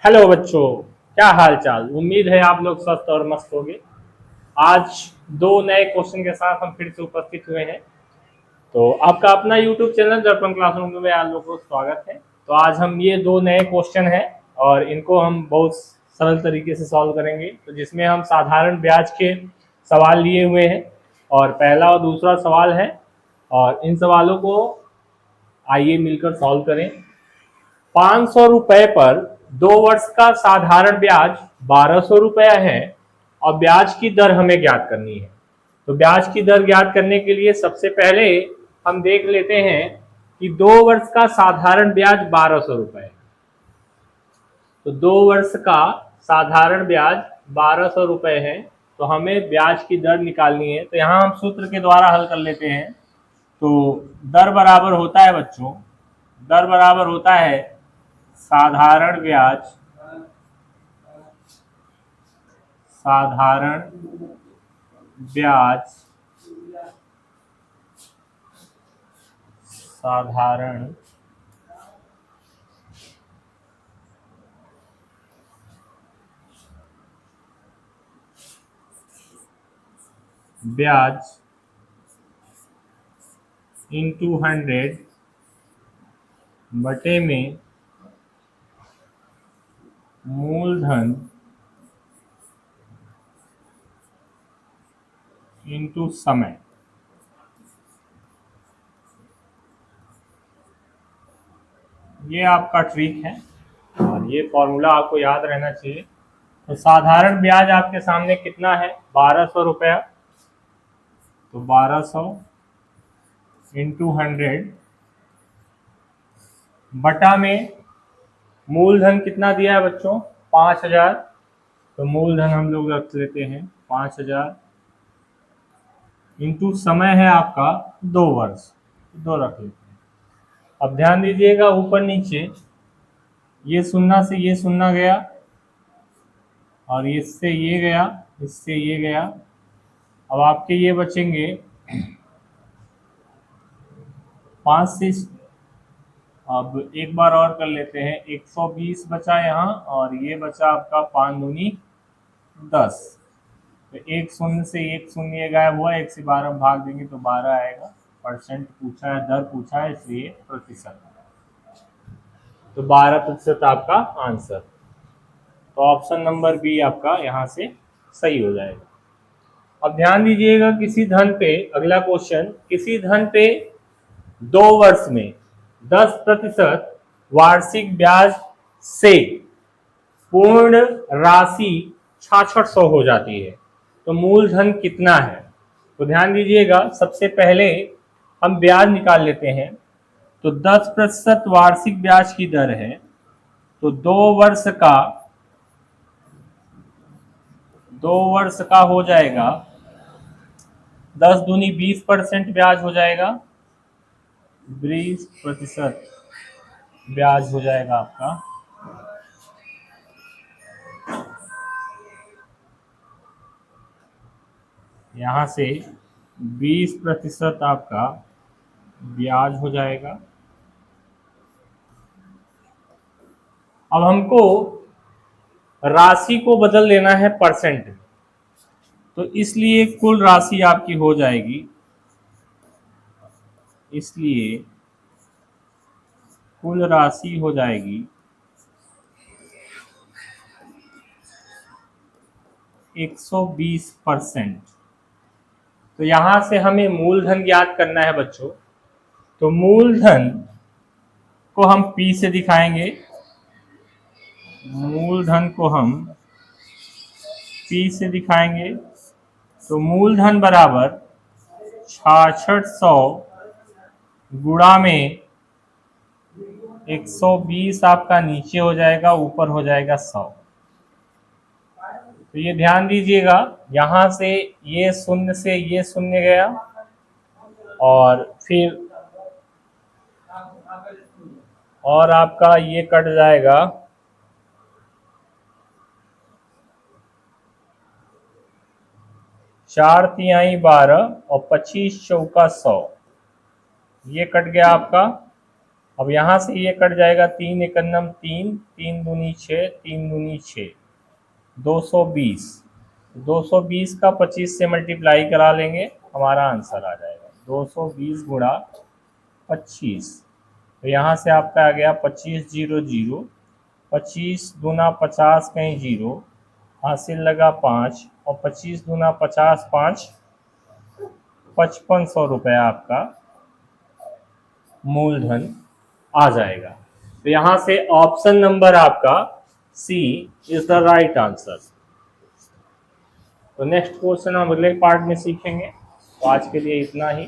Hello बच्चों, क्या हाल चाल। उम्मीद है आप लोग स्वस्थ और मस्त होंगे। आज दो नए क्वेश्चन के साथ हम फिर से उपस्थित हुए हैं। तो आपका अपना यूट्यूब चैनल दर्पण क्लासरूम में आप लोगों को स्वागत है। तो आज हम ये दो नए क्वेश्चन हैं और इनको हम बहुत सरल तरीके से सॉल्व करेंगे। तो जिसमें हम साधारण ब्याज के सवाल लिए हुए हैं और पहला और दूसरा सवाल है, और इन सवालों को आइए मिलकर सॉल्व करें। 500 रुपए पर 2 वर्ष का साधारण ब्याज 1200 रुपया है और ब्याज की दर हमें ज्ञात करनी है। तो ब्याज की दर ज्ञात करने के लिए सबसे पहले हम देख लेते हैं कि 2 वर्ष का साधारण ब्याज 1200 रुपये है। तो 2 वर्ष का साधारण ब्याज 1200 रुपये है। तो हमें ब्याज की दर निकालनी है। तो यहाँ हम सूत्र के द्वारा हल कर लेते हैं। तो दर बराबर होता है बच्चों, दर बराबर होता है साधारण ब्याज, साधारण ब्याज, साधारण ब्याज इंटू 100 बटे में मूलधन इंटू समय। ये आपका ट्रिक है और ये फॉर्मूला आपको याद रहना चाहिए। तो साधारण ब्याज आपके सामने कितना है, 1200 रुपया। तो 1200 इंटू 100 बटा में मूलधन कितना दिया है बच्चों, 5000। तो मूलधन हम लोग रख लेते हैं 5000 इंटू समय है आपका 2 वर्ष, दो रख लेते हैं। अब ध्यान दीजिएगा ऊपर नीचे, ये शून्य से ये शून्य गया और इससे ये गया, इससे ये गया। अब आपके ये बचेंगे 5 से। अब एक बार और कर लेते हैं, 120 बचा यहाँ और ये बचा आपका 5 दूनी 10। तो एक शून्य से एक शून्य ये गायब हुआ, 1 से 12 भाग देंगे तो 12 आएगा। परसेंट पूछा है, दर पूछा है, इसलिए प्रतिशत। तो 12% आपका आंसर। तो ऑप्शन नंबर बी आपका यहाँ से सही हो जाएगा। अब ध्यान दीजिएगा, किसी धन पे, अगला क्वेश्चन, किसी धन पे 2 वर्ष में 10% वार्षिक ब्याज से पूर्ण राशि 6600 हो जाती है। तो मूलधन कितना है। तो ध्यान दीजिएगा, सबसे पहले हम ब्याज निकाल लेते हैं। तो 10% वार्षिक ब्याज की दर है। तो 2 वर्ष का हो जाएगा 10 दूनी 20% ब्याज हो जाएगा, 20% ब्याज हो जाएगा आपका। यहाँ से 20% आपका ब्याज हो जाएगा। अब हमको राशि को बदल लेना है परसेंट, तो इसलिए कुल राशि आपकी हो जाएगी, इसलिए कुल राशि हो जाएगी 120%। तो यहां से हमें मूलधन ज्ञात करना है बच्चों। तो मूलधन को हम P से दिखाएंगे, मूलधन को हम P से दिखाएंगे। तो मूलधन बराबर 6600 गुणा में 120 आपका नीचे हो जाएगा, ऊपर हो जाएगा 100। तो ये ध्यान दीजिएगा, यहां से ये शून्य से ये शून्य गया और फिर और आपका ये कट जाएगा, 4 तिहाई 12 और 25 चौका 100, ये कट गया आपका। अब यहाँ से ये कट जाएगा, 3 एकन्नम 3, 3 दूनी 6, 3 दूनी 6, 220। 220 का 25 से मल्टीप्लाई करा लेंगे, हमारा आंसर आ जाएगा 220 गुणा 25। तो यहाँ से आपका आ गया 25 जीरो जीरो, 25 दूना 50 कहीं जीरो, हासिल लगा 5, और 25 दूना 50 5, 5500 रुपये आपका मूलधन आ जाएगा। तो यहाँ से ऑप्शन नंबर आपका सी इज द राइट आंसर। तो नेक्स्ट क्वेश्चन हम अगले पार्ट में सीखेंगे। तो आज के लिए इतना ही।